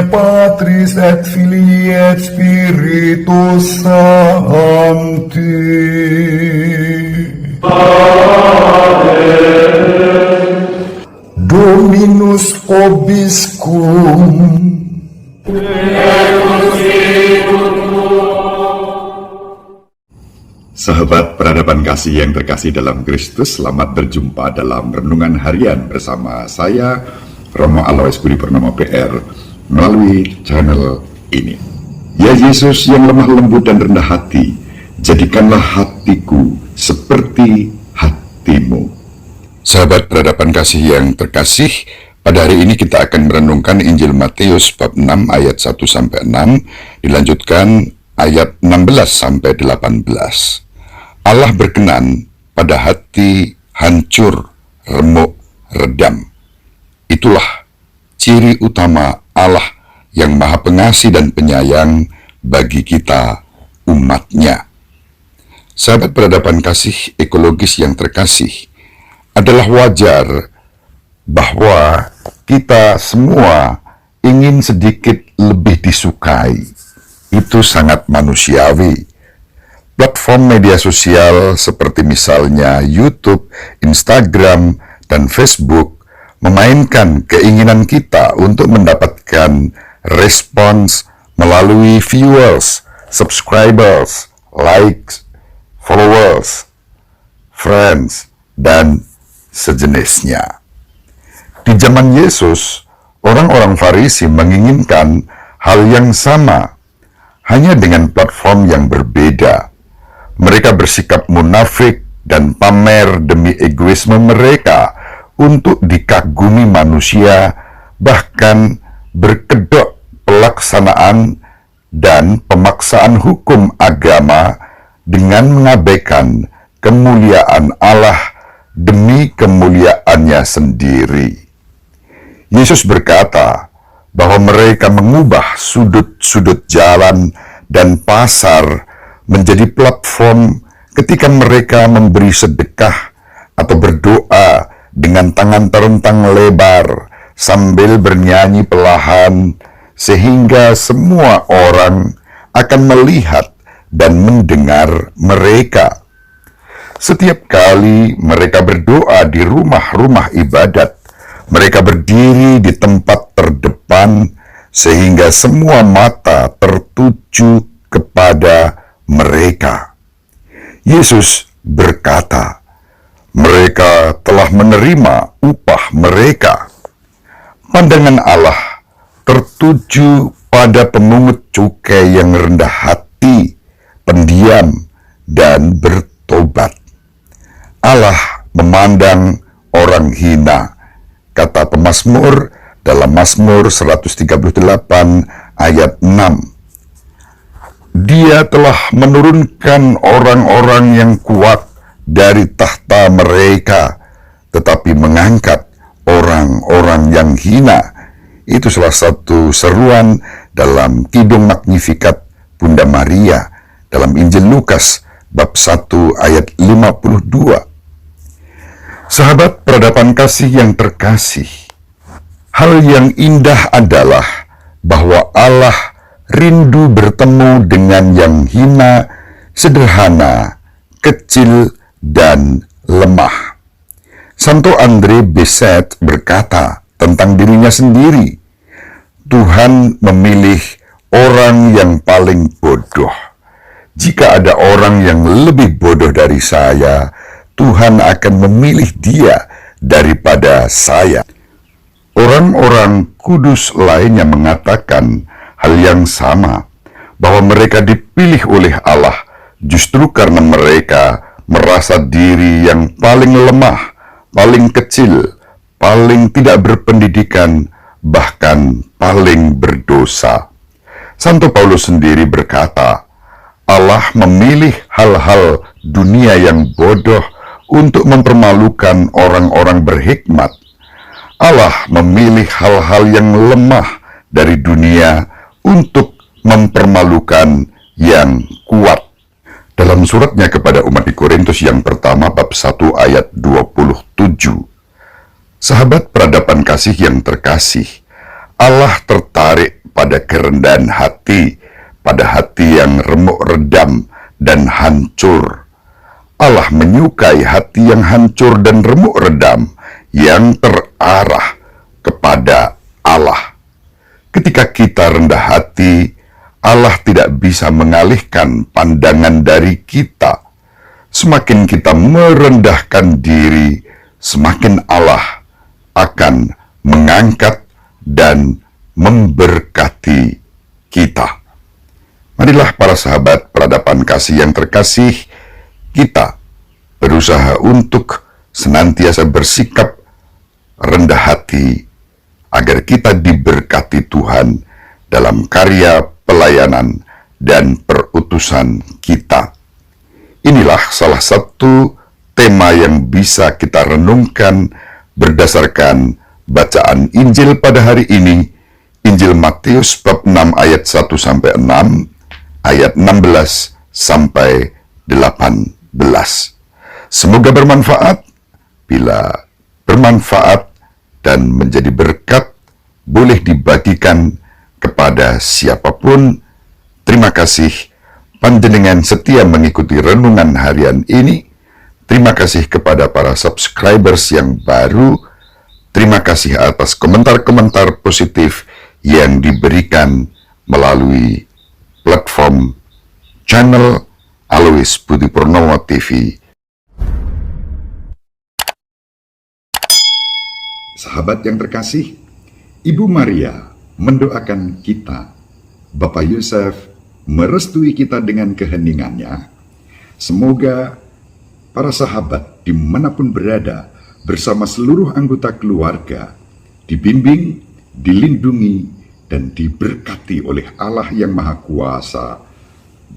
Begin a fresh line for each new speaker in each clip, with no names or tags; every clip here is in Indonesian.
Patris et Filii et Spiritus Sancti. Dominus Vobiscum.
Sahabat peradaban kasih yang terkasih dalam Kristus, selamat berjumpa dalam Renungan Harian bersama saya, Romo Alois Budi Purnomo PR, melalui channel ini. Ya Yesus yang lemah lembut dan rendah hati, jadikanlah hatiku seperti hatimu. Sahabat peradaban kasih yang terkasih, pada hari ini kita akan merenungkan Injil Matius bab 6 ayat 1-6, dilanjutkan ayat 16-18. Allah berkenan pada hati hancur, remuk, redam. Itulah ciri utama Allah yang Maha Pengasih dan Penyayang bagi kita umat-Nya. Sahabat peradaban kasih ekologis yang terkasih, adalah wajar bahwa kita semua ingin sedikit lebih disukai. Itu sangat manusiawi. Platform media sosial seperti misalnya YouTube, Instagram, dan Facebook memainkan keinginan kita untuk mendapatkan respons melalui viewers, subscribers, likes, followers, friends, dan sejenisnya. Di zaman Yesus, orang-orang Farisi menginginkan hal yang sama, hanya dengan platform yang berbeda. Mereka bersikap munafik dan pamer demi egoisme mereka untuk dikagumi manusia, bahkan berkedok pelaksanaan dan pemaksaan hukum agama dengan mengabaikan kemuliaan Allah demi kemuliaannya sendiri. Yesus berkata bahwa mereka mengubah sudut-sudut jalan dan pasar menjadi platform ketika mereka memberi sedekah atau berdoa dengan tangan terentang lebar sambil bernyanyi perlahan, sehingga semua orang akan melihat dan mendengar mereka. Setiap kali mereka berdoa di rumah-rumah ibadat, mereka berdiri di tempat terdepan sehingga semua mata tertuju kepada mereka. Yesus berkata, mereka telah menerima upah mereka. Pandangan Allah tertuju pada pemungut cukai yang rendah hati, pendiam, dan bertobat. Allah memandang orang hina, kata pemazmur dalam Mazmur 138 ayat 6. Dia telah menurunkan orang-orang yang kuat dari tahta mereka, tetapi mengangkat orang-orang yang hina. Itu salah satu seruan dalam Kidung Magnificat Bunda Maria dalam Injil Lukas bab 1 ayat 52. Sahabat peradaban kasih yang terkasih, hal yang indah adalah bahwa Allah rindu bertemu dengan yang hina, sederhana, kecil, dan lemah. Santo Andre Bessette berkata tentang dirinya sendiri, Tuhan memilih orang yang paling bodoh. Jika ada orang yang lebih bodoh dari saya, Tuhan akan memilih dia daripada saya. Orang-orang kudus lainnya mengatakan hal yang sama, bahwa mereka dipilih oleh Allah justru karena mereka merasa diri yang paling lemah, paling kecil, paling tidak berpendidikan, bahkan paling berdosa. Santo Paulus sendiri berkata, Allah memilih hal-hal dunia yang bodoh untuk mempermalukan orang-orang berhikmat. Allah memilih hal-hal yang lemah dari dunia untuk mempermalukan yang kuat. Dalam suratnya kepada umat di Korintus yang pertama bab 1 ayat 27. Sahabat peradaban kasih yang terkasih, Allah tertarik
pada kerendahan hati, pada hati yang remuk redam dan hancur. Allah menyukai hati yang hancur dan remuk redam, yang terarah kepada Allah. Ketika kita rendah hati, Allah tidak bisa mengalihkan pandangan dari kita. Semakin kita merendahkan diri, semakin Allah akan mengangkat dan memberkati kita. Marilah para sahabat peradaban kasih yang terkasih, kita berusaha untuk senantiasa bersikap rendah hati agar kita diberkati Tuhan dalam karya pelayanan dan perutusan kita. Inilah salah satu tema yang bisa kita renungkan berdasarkan bacaan Injil pada hari ini, Injil Matius bab 6 ayat 1-6, ayat 16 sampai 18. Semoga bermanfaat. Bila bermanfaat dan menjadi berkat, boleh dibagikan kepada siapapun. Terima kasih panjenengan setia mengikuti renungan harian ini. Terima kasih kepada para subscribers yang baru. Terima kasih atas komentar-komentar positif yang diberikan melalui platform channel Alois Budi Purnomo TV.
Sahabat yang terkasih, Ibu Maria mendoakan kita, Bapak Yosef merestui kita dengan keheningannya. Semoga para sahabat dimanapun berada bersama seluruh anggota keluarga dibimbing, dilindungi, dan diberkati oleh Allah yang Maha Kuasa,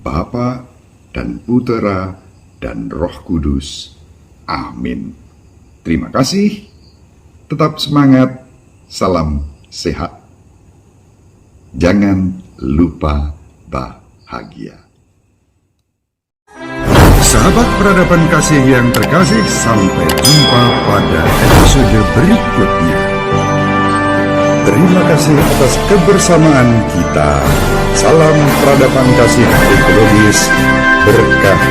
Bapa dan Putera dan Roh Kudus. Amin. Terima kasih. Tetap semangat. Salam sehat. Jangan lupa bahagia.
Sahabat peradaban kasih yang terkasih, sampai jumpa pada episode berikutnya. Terima kasih atas kebersamaan kita. Salam peradaban kasih ekologis, berkah